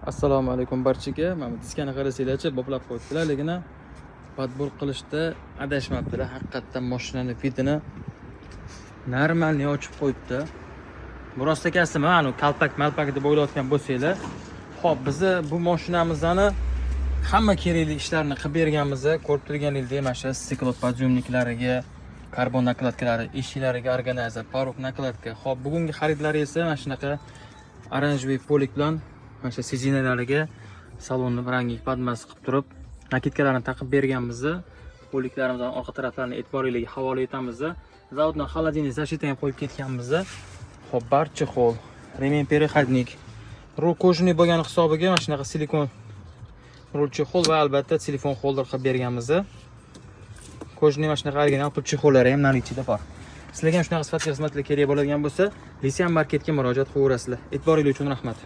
Assalomu alaykum barchaga. Mana diskani qarasanglarchi, boplab qo'yibdilar, lekin podbor qilishda adashmabdilar. Haqiqatdan mashinani fitini normalniy ochib qo'yibdi. Bu rost ekasimi? Mana kalpak deb o'ylayotgan bo'lsanglar, xo'p, biz bu mashinamizni hamma kerakli ishlarni qilib berganmiz. Ko'rib turganingizdek, mana shu stiklot podjumniklariga, karbon nakladkalari, eshiklariga organizer, porok nakladka. Xo'p, bugungi xaridlari esa mana shunaqa oranjevый polik bilan mana shu sizinalariga salonni rangli podmas qilib turib, nakidkalarni taqib berganmiz. Poliklarimizni orqa taraflarini e'tiboringizga havola etamiz. Zavoddan холодильник защита ham qo'yib ketganmiz. Xo'p, barcha xol, remen переходник, rul kojniy bo'lgan hisobiga mana shunaqa silikon rulchi xol va albatta telefon holder qilib berganmiz. Kojniy mana shunaqa original pulchi xollari ham наличиda bor. Sizlarga ham shunaqa sifatli xizmatlar kerak bo'ladigan bo'lsa, Lisian marketga murojaat qilaverasizlar. E'tiboringiz uchun rahmat.